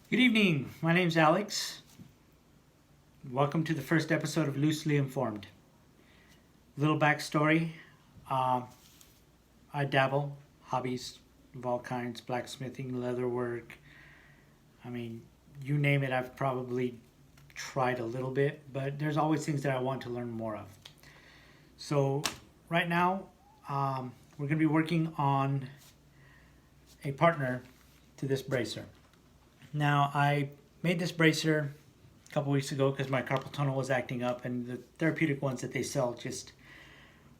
Good evening. My name's Alex. Welcome to the first episode of Loosely Informed. Little backstory. Uh, I dabble, hobbies of all kinds, blacksmithing, leather work. I mean, you name it, I've probably tried a little bit, but there's always things that I want to learn more of. So, right now, we're going to be working on a partner to this bracer. Now, I made this bracer a couple weeks ago because my carpal tunnel was acting up, and the therapeutic ones that they sell just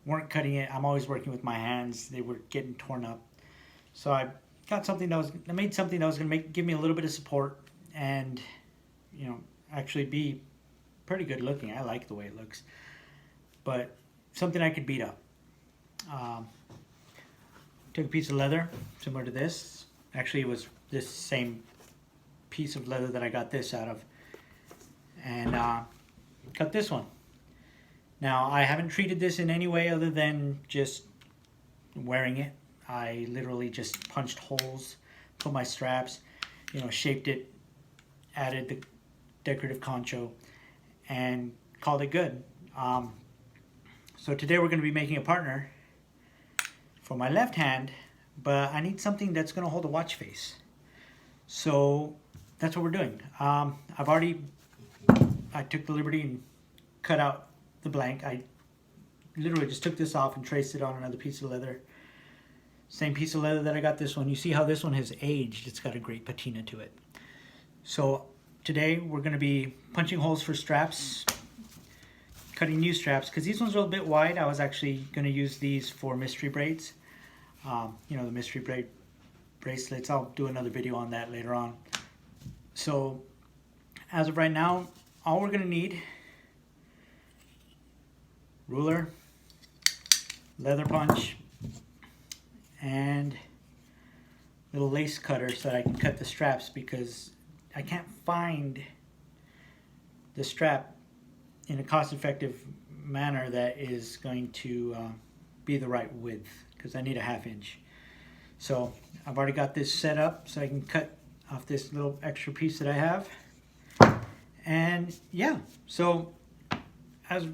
weren't cutting it. I'm always working with my hands; they were getting torn up. So I made something that was going to give me a little bit of support, and actually be pretty good looking. I like the way it looks, but something I could beat up. Um, Took a piece of leather similar to this. Actually, it was this same piece of leather that I got this out of, and cut this one. Now, I haven't treated this in any way other than just wearing it. I literally just punched holes, put my straps, shaped it, added the decorative concho, and called it good. So today we're going to be making a partner for my left hand, but I need something that's going to hold a watch face. So that's what we're doing. I took the liberty and cut out the blank. I literally just took this off and traced it on another piece of leather. Same piece of leather that I got this one. You see how this one has aged. It's got a great patina to it. So today we're going to be punching holes for straps, cutting new straps, because these ones are a bit wide. I was actually going to use these for mystery braids. The mystery braid bracelets. I'll do another video on that later on. So as of right now, all we're going to need: ruler, leather punch, and little lace cutter so that I can cut the straps, because I can't find the strap in a cost-effective manner that is going to be the right width, because I need a 1/2 inch. So I've already got this set up so I can cut off this little extra piece that I have. And yeah, so as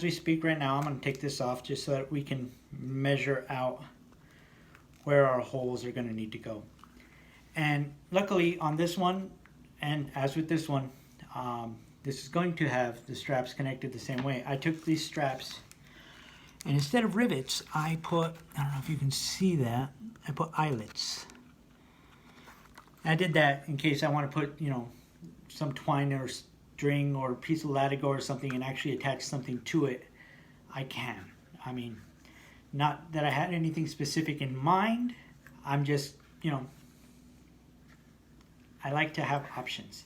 we speak right now, I'm going to take this off just so that we can measure out where our holes are going to need to go. And luckily on this one, and as with this one, this is going to have the straps connected the same way. I took these straps, and instead of rivets, I don't know if you can see that, I put eyelets. I did that in case I want to put, some twine or string or a piece of latigo or something and actually attach something to it. I can. I mean, not that I had anything specific in mind. I'm just, I like to have options.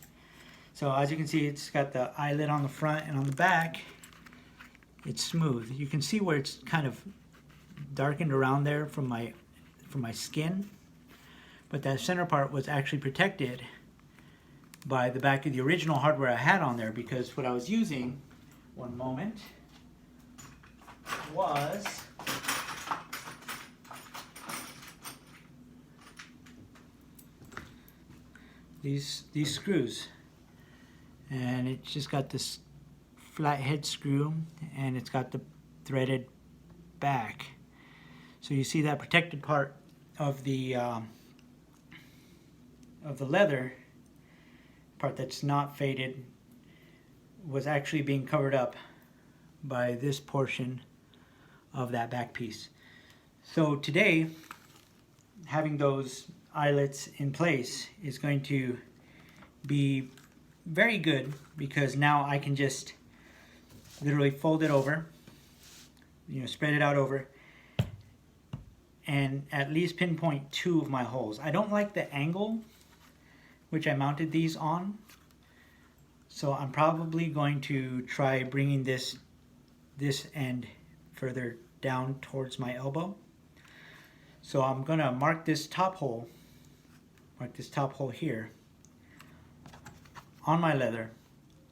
So as you can see, it's got the eyelet on the front, and on the back, it's smooth. You can see where it's kind of darkened around there from my skin, but that center part was actually protected by the back of the original hardware I had on there, because what I was using, one moment, was these screws, and it's just got this flat head screw, and it's got the threaded back. So you see that protected part of the leather part that's not faded was actually being covered up by this portion of that back piece. So today, having those eyelets in place is going to be very good, because now I can just literally fold it over, spread it out over, and at least pinpoint 2 of my holes. I don't like the angle which I mounted these on, so I'm probably going to try bringing this end further down towards my elbow. So I'm gonna mark this top hole here on my leather,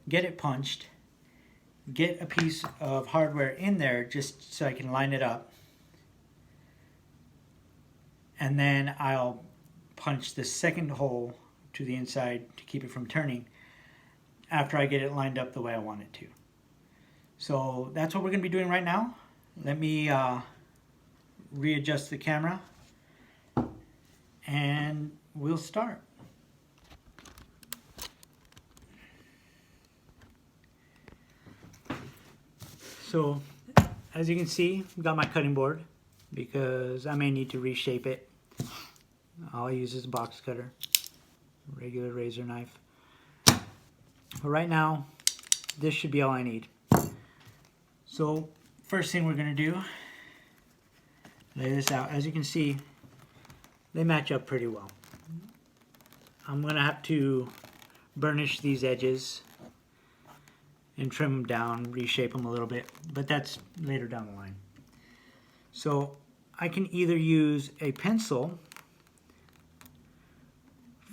get it punched, get a piece of hardware in there just so I can line it up, and then I'll punch the second hole to to the inside to keep it from turning after I get it lined up the way I want it to. So that's what we're going to be doing right now. Let me readjust the camera and we'll start. So as you can see, I've got my cutting board because I may need to reshape it. All I use is a box cutter, regular razor knife. But right now, this should be all I need. So first thing we're going to do, lay this out. As you can see, they match up pretty well. I'm going to have to burnish these edges and trim them down, reshape them a little bit, but that's later down the line. So I can either use a pencil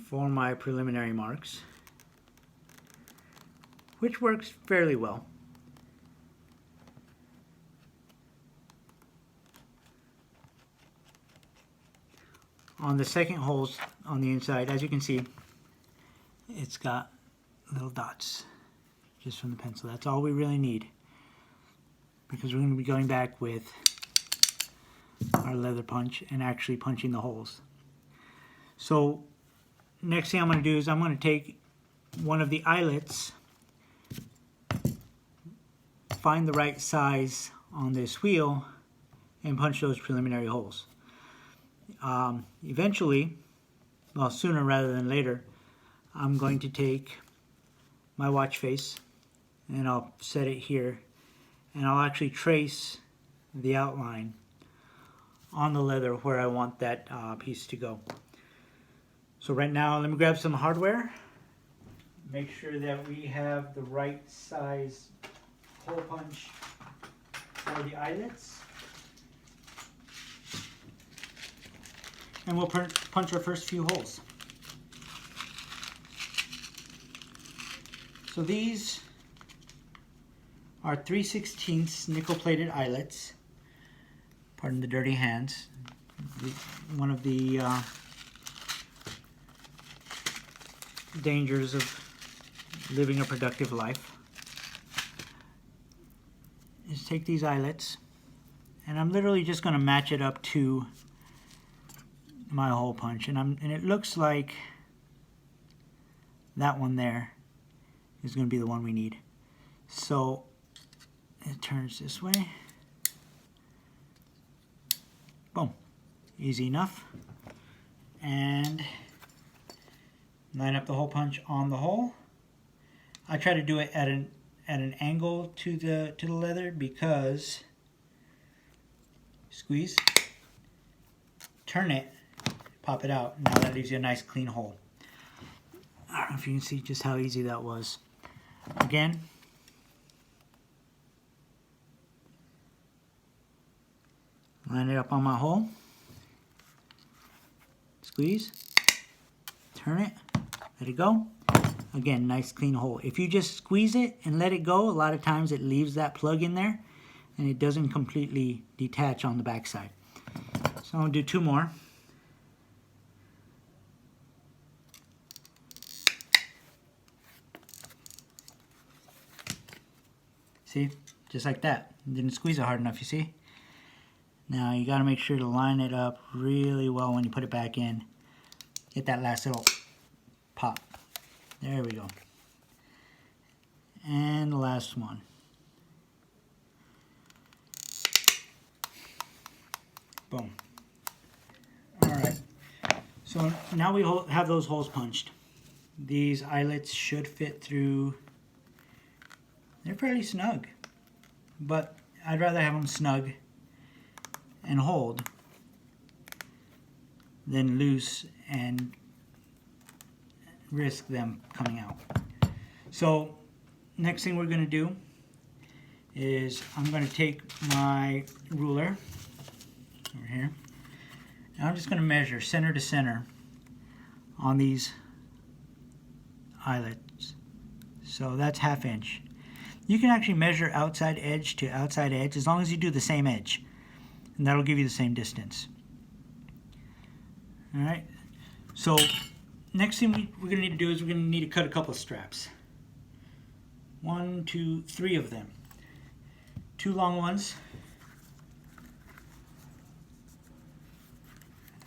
for my preliminary marks, which works fairly well. On the second holes on the inside, as you can see, it's got little dots just from the pencil. That's all we really need, because we're going to be going back with our leather punch and actually punching the holes. So next thing I'm going to do is I'm going to take one of the eyelets, find the right size on this wheel, and punch those preliminary holes. Eventually, well, sooner rather than later, I'm going to take my watch face and I'll set it here, and I'll actually trace the outline on the leather where I want that piece to go. So right now, let me grab some hardware, make sure that we have the right size hole punch for the eyelets, and we'll punch our first few holes. So these are 3/16 nickel-plated eyelets. Pardon the dirty hands. One of the dangers of living a productive life is take these eyelets, and I'm literally just going to match it up to my hole punch, and it looks like that one there is going to be the one we need. So it turns this way. Boom. Easy enough. And line up the hole punch on the hole. I try to do it at an angle to the leather, because squeeze, turn it, pop it out. Now that leaves you a nice clean hole. I don't know if you can see just how easy that was. Again, line it up on my hole, squeeze, turn it, let it go. Again, nice clean hole. If you just squeeze it and let it go, a lot of times it leaves that plug in there and it doesn't completely detach on the back side. So I'm going to do two more. See, just like that. Didn't squeeze it hard enough, you see? Now you got to make sure to line it up really well when you put it back in. Get that last little pop. There we go. And the last one. Boom. Alright. So now we have those holes punched. These eyelets should fit through. They're fairly snug, but I'd rather have them snug and hold than loose and risk them coming out. So next thing we're going to do is I'm going to take my ruler over here, and I'm just going to measure center to center on these eyelets. So that's 1/2 inch. You can actually measure outside edge to outside edge as long as you do the same edge, and that'll give you the same distance. Alright, so next thing we're going to need to do is we're going to need to cut a couple of straps. 1, 2, 3 of them. 2 long ones.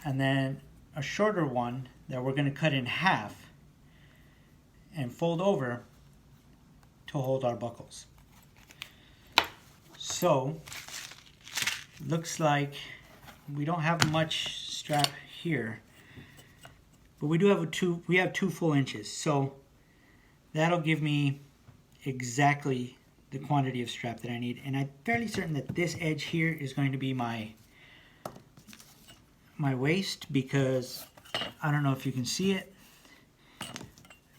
And then a shorter one that we're going to cut in half and fold over to hold our buckles. So, looks like we don't have much strap here, but we do have we have 2 full inches. So that'll give me exactly the quantity of strap that I need, and I'm fairly certain that this edge here is going to be my waist, because I don't know if you can see it. It'd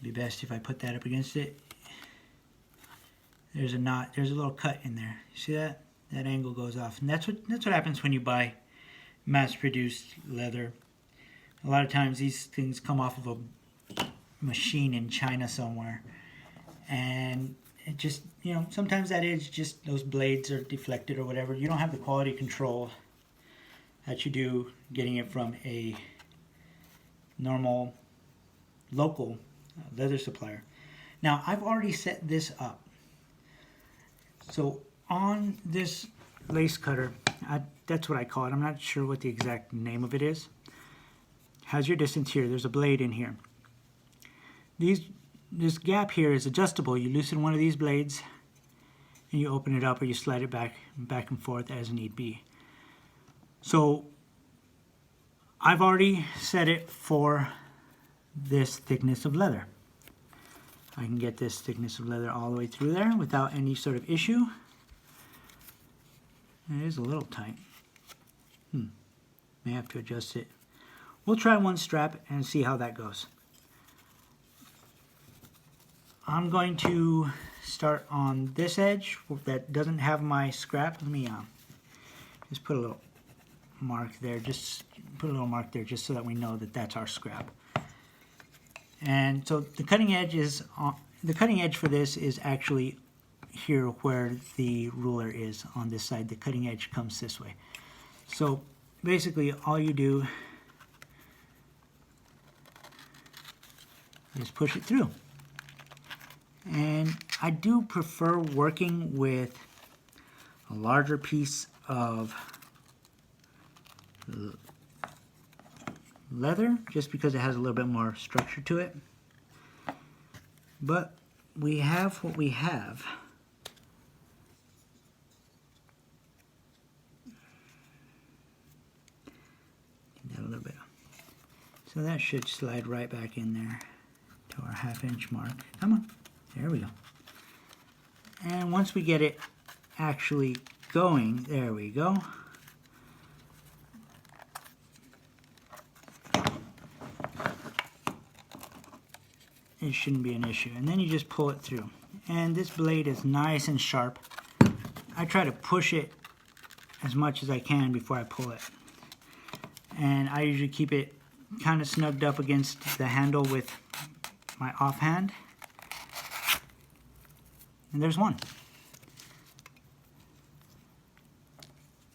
be best if I put that up against it. There's a knot, there's a little cut in there. You see that? That angle goes off, and that's what happens when you buy mass-produced leather. A lot of times these things come off of a machine in China somewhere, and it just, you know, sometimes that edge, just those blades are deflected or whatever. You don't have the quality control that you do getting it from a normal local leather supplier. Now, I've already set this up. So on this lace cutter, that's what I call it. I'm not sure what the exact name of it is. Has your distance here. There's a blade in here. This gap here is adjustable. You loosen one of these blades and you open it up, or you slide it back and forth as need be. So I've already set it for this thickness of leather. I can get this thickness of leather all the way through there without any sort of issue. It is a little tight. May have to adjust it. We'll try one strap and see how that goes. I'm going to start on this edge that doesn't have my scrap. Let me just put a little mark there. Just put a little mark there, just so that we know that that's our scrap. And so the cutting edge is the cutting edge for this is actually here where the ruler is on this side. The cutting edge comes this way. So basically all you do is push it through. And I do prefer working with a larger piece of leather, just because it has a little bit more structure to it. But we have what we have. That a little bit. So that should slide right back in there to our 1/2 inch mark. Come on. There we go. And once we get it actually going, there we go. It shouldn't be an issue. And then you just pull it through. And this blade is nice and sharp. I try to push it as much as I can before I pull it. And I usually keep it kind of snugged up against the handle with my offhand. And there's one.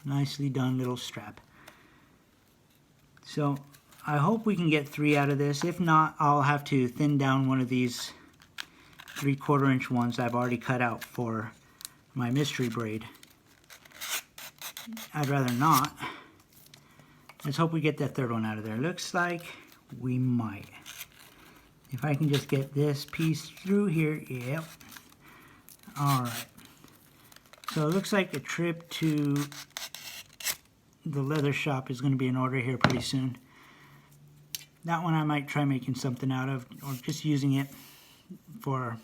Nicely done little strap. So I hope we can get 3 out of this. If not, I'll have to thin down one of these 3/4 inch ones I've already cut out for my mystery braid. I'd rather not. Let's hope we get that 3rd one out of there. Looks like we might. If I can just get this piece through here. Yep. Alright. So it looks like a trip to the leather shop is going to be in order here pretty soon. That one I might try making something out of, or just using it for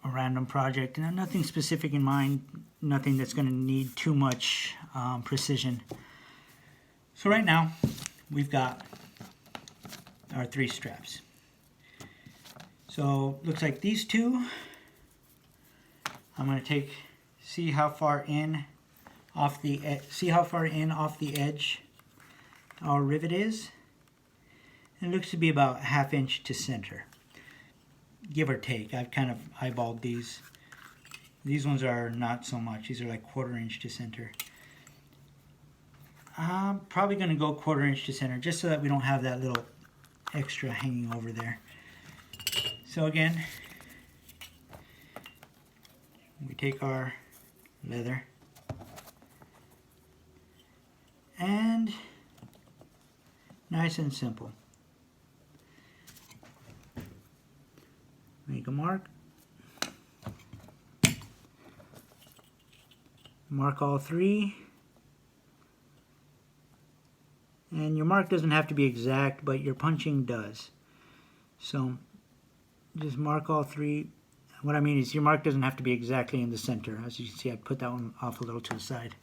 a random project. And nothing specific in mind, nothing that's going to need too much precision. So right now we've got our 3 straps. So looks like these 2, I'm going to see how far in off the edge our rivet is. And it looks to be about 1/2 inch to center, give or take. I've kind of eyeballed these. These ones are not so much. These are like 1/4 inch to center. I'm probably going to go 1/4 inch to center, just so that we don't have that little extra hanging over there. So again, we take our leather and nice and simple. Make a mark. Mark all three. And your mark doesn't have to be exact, but your punching does. So just mark all three. What I mean is your mark doesn't have to be exactly in the center. As you can see, I put that one off a little to the side.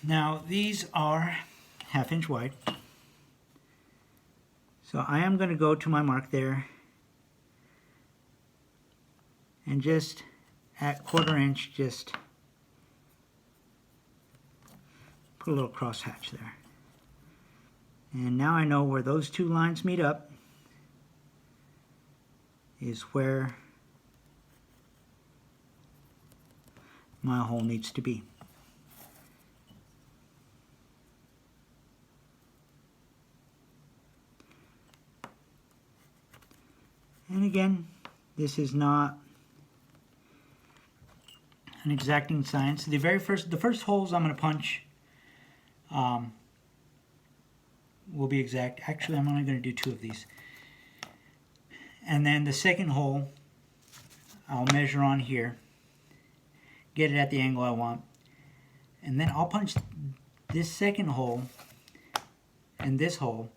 Now these are 1/2 inch wide. So I am going to go to my mark there and just at 1/4 inch just put a little crosshatch there. And now I know where those two lines meet up is where my hole needs to be. And again, this is not an exacting science. The first holes I'm going to punch will be exact. Actually, I'm only going to do 2 of these. And then the second hole, I'll measure on here, get it at the angle I want, and then I'll punch this second hole and this hole.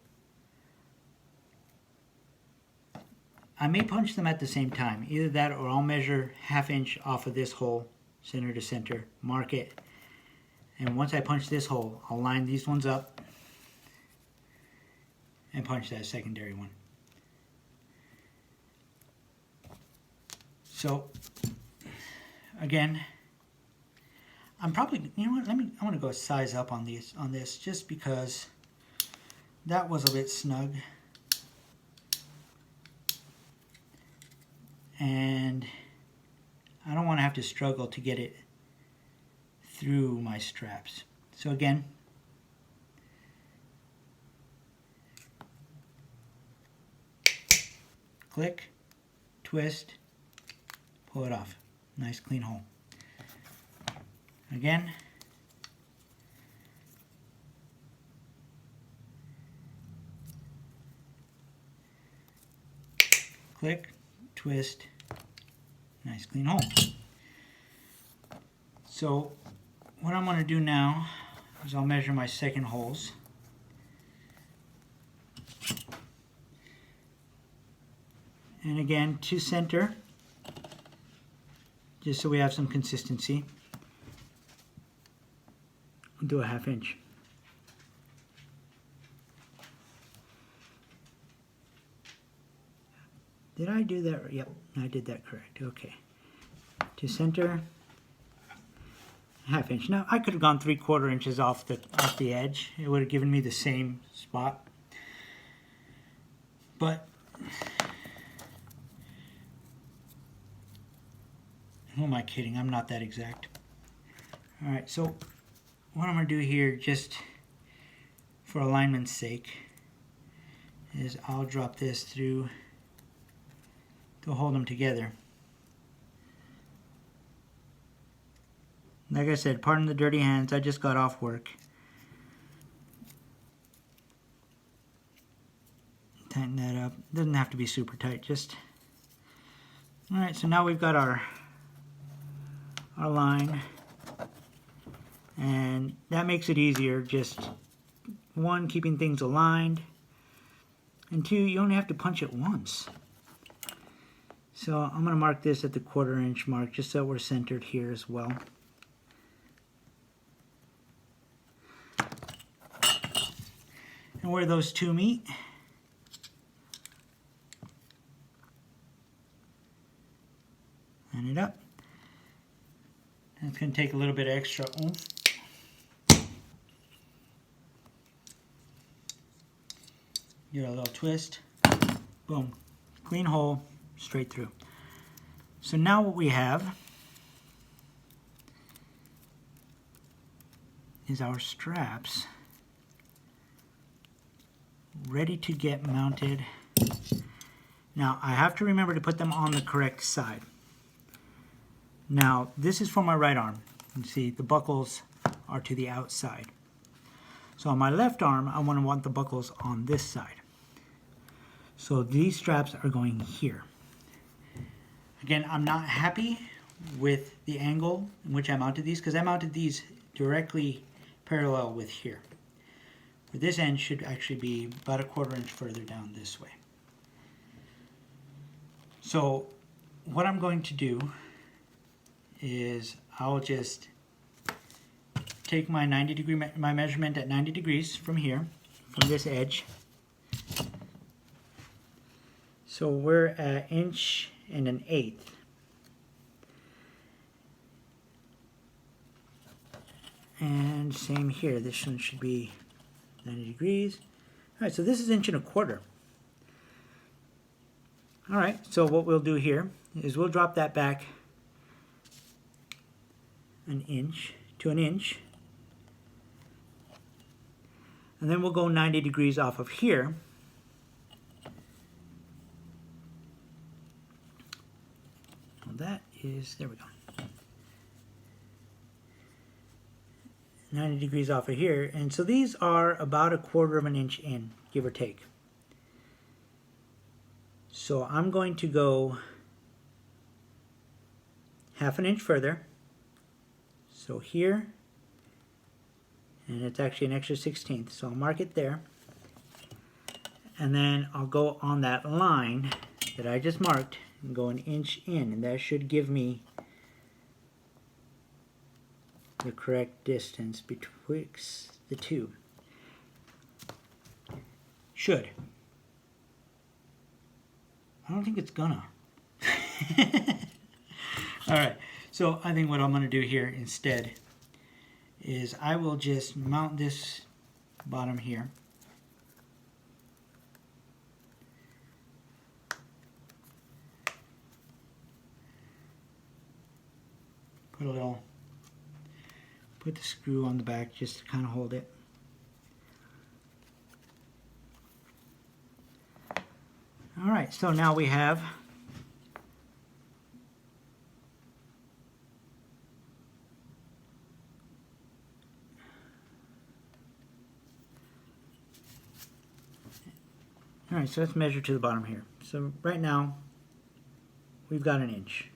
I may punch them at the same time, either that or I'll measure 1/2 inch off of this hole, center to center, mark it, and once I punch this hole, I'll line these ones up and punch that secondary one. So again, I'm probably, you know what, I want to go size up on this just because that was a bit snug. And I don't want to have to struggle to get it through my straps. So again, click, twist, pull it off. Nice clean hole. Again, click, twist, nice clean hole. So what I'm going to do now is I'll measure my second holes. And again, to center, just so we have some consistency, I'll do a 1/2 inch. Did I do that? Yep, I did that correct. Okay. To center, 1/2 inch. Now I could have gone 3/4 inches off the edge. It would have given me the same spot. But who am I kidding? I'm not that exact. All right. So what I'm going to do here, just for alignment's sake, is I'll drop this through to hold them together. Like I said, pardon the dirty hands, I just got off work. Tighten that up. Doesn't have to be super tight, just... Alright, so now we've got our line, and that makes it easier. Just 1, keeping things aligned, and 2, you only have to punch it once. So I'm going to mark this at the 1/4 inch mark just so we're centered here as well. And where those two meet, line it up. And it's going to take a little bit of extra oomph. Give it a little twist. Boom. Clean hole. Straight through. So now what we have is our straps ready to get mounted. Now I have to remember to put them on the correct side. Now this is for my right arm. You see the buckles are to the outside. So on my left arm, I want the buckles on this side. So these straps are going here. Again, I'm not happy with the angle in which I mounted these because I mounted these directly parallel with here. But this end should actually be about a 1/4 inch further down this way. So what I'm going to do is I'll just take my my measurement at 90 degrees from here, from this edge. So we're at 1 1/8. And same here, this one should be 90 degrees. All right, so this is 1 1/4. All right, so what we'll do here is we'll drop that back 1 inch to 1 inch. And then we'll go 90 degrees off of here. Well, that is, there we go. 90 degrees off of here. And so these are about a 1/4 inch in, give or take. So I'm going to go 1/2 inch further. So here, and it's actually an extra 1/16, so I'll mark it there. And then I'll go on that line that I just marked and go 1 inch in, and that should give me the correct distance betwixt the two. Should. I don't think it's gonna. Alright, so I think what I'm gonna do here instead is I will just mount this bottom here. Put the screw on the back just to kind of hold it. All right, so now we have so let's measure to the bottom here. So right now we've got 1 inch.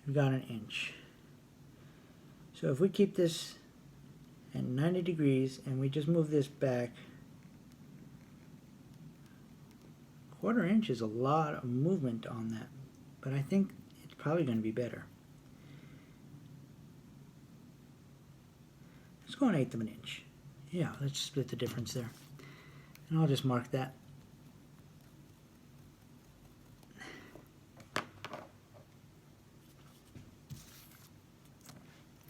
We've got 1 inch. So if we keep this at 90 degrees and we just move this back, 1/4 inch is a lot of movement on that, but I think it's probably going to be better. Let's go 1/8 of an inch. Yeah, let's split the difference there. And I'll just mark that.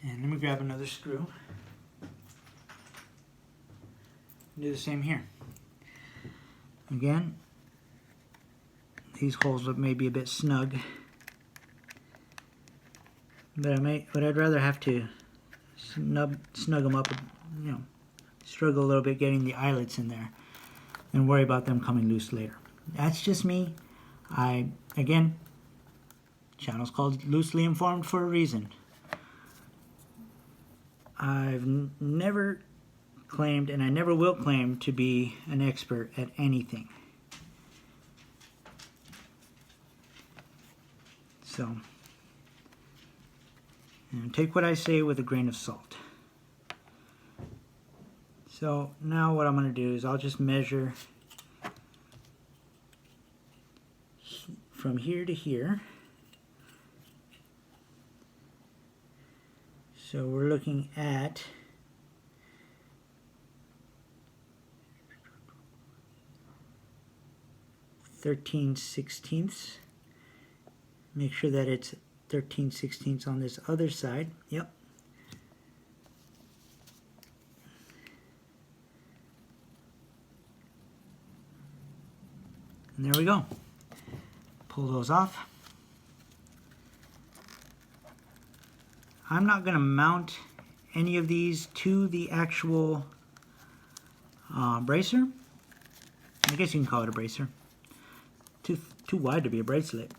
And let me grab another screw. Do the same here. Again, these holes may be a bit snug, but I'd rather have to snug them up, you know, struggle a little bit getting the eyelets in there and worry about them coming loose later. That's just me. Again, channel's called Loosely Informed for a reason. I've never claimed, and I never will claim, to be an expert at anything. So, take what I say with a grain of salt. So now what I'm going to do is I'll just measure from here to here. So we're looking at 13/16. Make sure that it's 13/16 on this other side. Yep. And there we go. Pull those off. I'm not going to mount any of these to the actual bracer. I guess you can call it a bracer. Too wide to be a bracelet.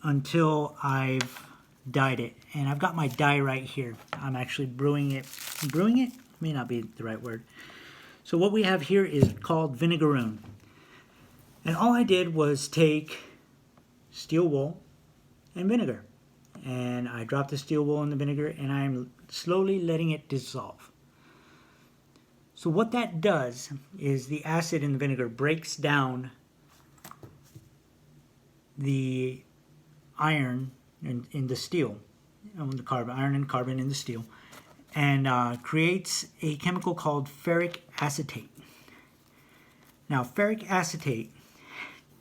Until I've dyed it. And I've got my dye right here. I'm actually brewing it. Brewing it? May not be the right word. So what we have here is called Vinegaroon. And all I did was take steel wool and vinegar. And I dropped the steel wool in the vinegar and I'm slowly letting it dissolve. So what that does is the acid in the vinegar breaks down the iron in the steel, the carbon, iron and carbon in the steel, and creates a chemical called ferric acetate. Now, ferric acetate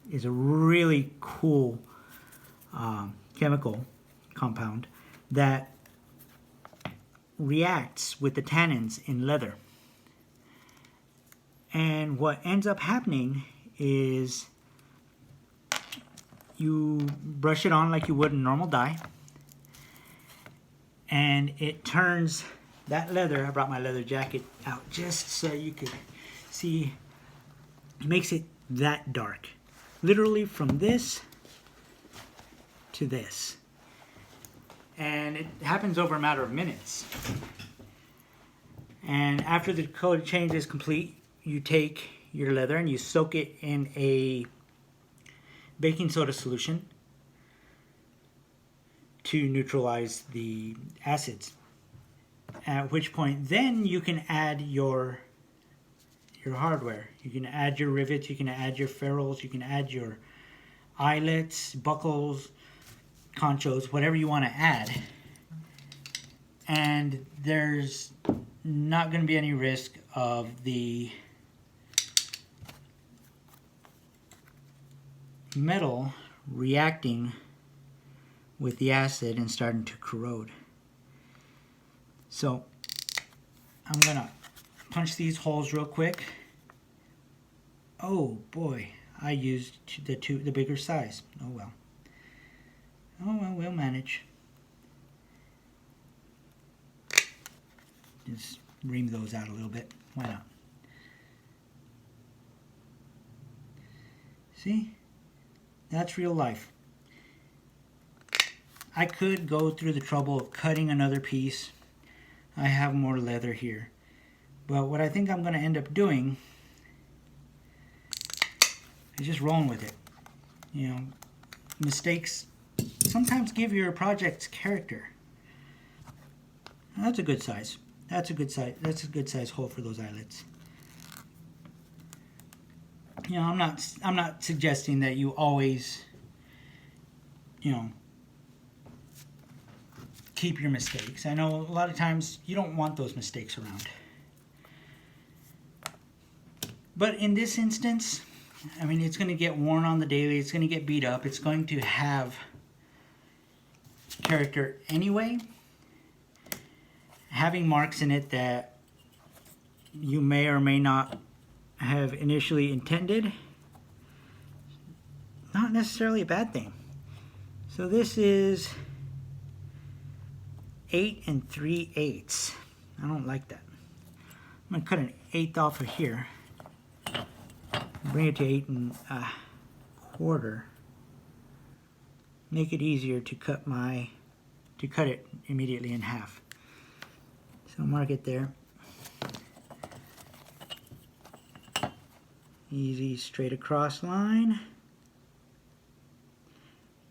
is a really cool chemical compound that reacts with the tannins in leather. And what ends up happening is you brush it on like you would a normal dye, and it turns that leather. I brought my leather jacket out just so you could see. It makes it that dark, literally from this to this, and it happens over a matter of minutes. And after the color change is complete, you take your leather and you soak it in a baking soda solution to neutralize the acids. At which point then you can add your hardware. You can add your rivets, you can add your ferrules, you can add your eyelets, buckles, conchos, whatever you want to add. And there's not going to be any risk of the metal reacting with the acid and starting to corrode. So I'm gonna punch these holes real quick. Oh boy, I used the bigger size. Oh well. Oh well, we'll manage. Just ream those out a little bit. Why not? See? That's real life. I could go through the trouble of cutting another piece. I have more leather here. But what I think I'm going to end up doing is just rolling with it. You know, mistakes sometimes give your projects character. That's a good size. That's a good size hole for those eyelets. You know, I'm not suggesting that you always, you know, keep your mistakes. I know a lot of times you don't want those mistakes around. But in this instance, I mean, it's going to get worn on the daily. It's going to get beat up. It's going to have character anyway. Having marks in it that you may or may not have initially intended, not necessarily a bad thing. So this is 8 3/8. I don't like that. I'm going to cut an 1/8 off of here. Bring it to 8 1/4. Make it easier to cut it immediately in half. So mark it there. Easy straight across line.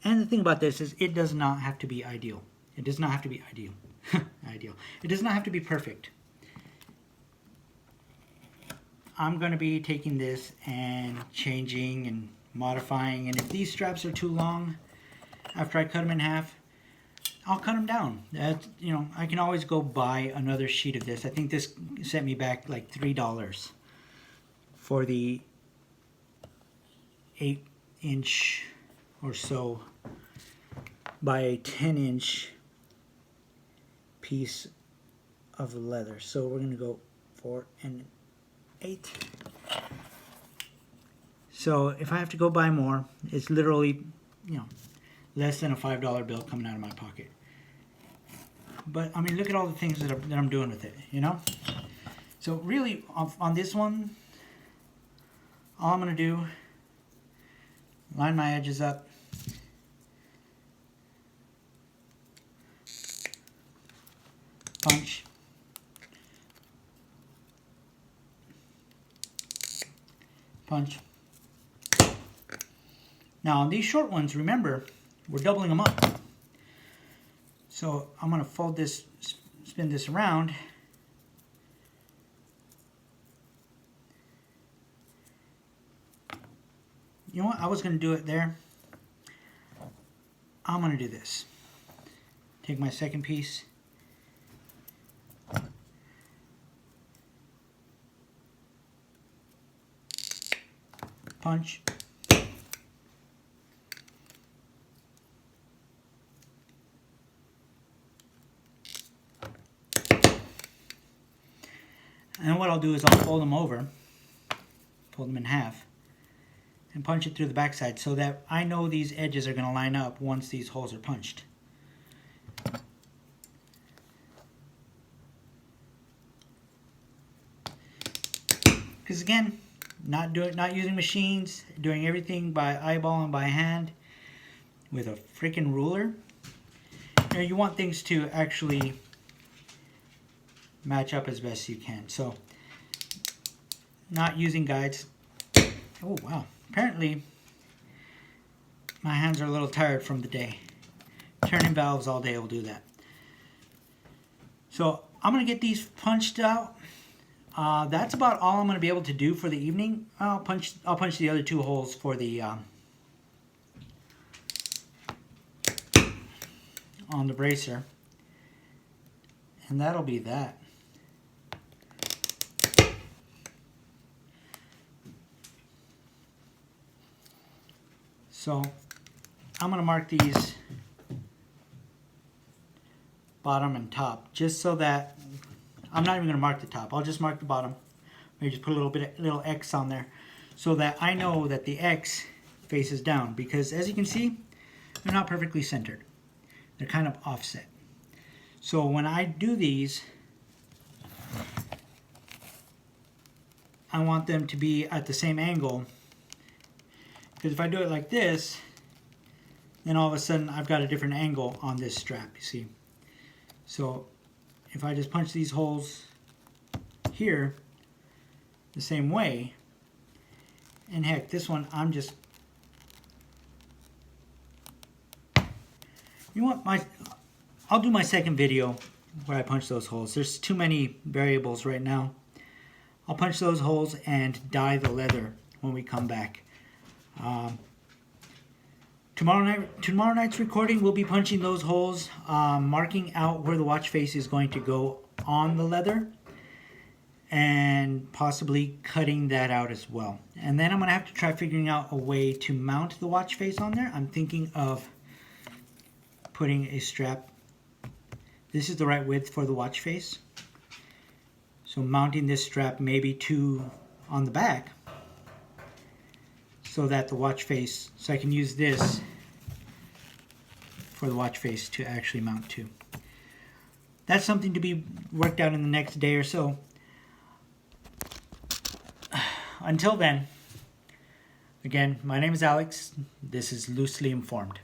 And the thing about this is it does not have to be ideal. It does not have to be ideal. Ideal. It does not have to be perfect. I'm going to be taking this and changing and modifying, and if these straps are too long after I cut them in half, I'll cut them down. You know, I can always go buy another sheet of this. I think this sent me back like $3 for the 8-inch or so by a 10-inch piece of leather. So we're going to go 4 1/8. So if I have to go buy more, it's literally, you know, less than a $5 bill coming out of my pocket. But I mean, look at all the things that I'm doing with it, you know. So really, on this one, all I'm going to do, line my edges up. Punch. Punch. Now on these short ones, remember, we're doubling them up. So I'm going to fold this, spin this around. You know what? I was going to do it there. I'm going to do this. Take my second piece. Punch. And what I'll do is I'll fold them over, fold them in half, and punch it through the backside so that I know these edges are going to line up once these holes are punched. Because again, not using machines, doing everything by eyeball and by hand with a freaking ruler. You know, you want things to actually match up as best you can. So, not using guides. Oh wow! Apparently, my hands are a little tired from the day. Turning valves all day will do that. So I'm gonna get these punched out. That's about all I'm going to be able to do for the evening. I'll punch the other two holes for the on the bracer, and that'll be that. So I'm going to mark these bottom and top just so that I'm not even going to mark the top. I'll just mark the bottom. Maybe just put a little X on there so that I know that the X faces down, because as you can see, they're not perfectly centered. They're kind of offset. So when I do these, I want them to be at the same angle, because if I do it like this, then all of a sudden I've got a different angle on this strap, you see. So if I just punch these holes here the same way, and heck, this one I'm just, you know what, I'll do my second video where I punch those holes. There's too many variables right now. I'll punch those holes and dye the leather when we come back. Tomorrow night's recording, we'll be punching those holes, marking out where the watch face is going to go on the leather, and possibly cutting that out as well. And then I'm going to have to try figuring out a way to mount the watch face on there. I'm thinking of putting a strap. This is the right width for the watch face. So mounting this strap maybe on the back, so that the watch face, so I can use this for the watch face to actually mount to. That's something to be worked out in the next day or so. Until then, again, my name is Alex. This is Loosely Informed.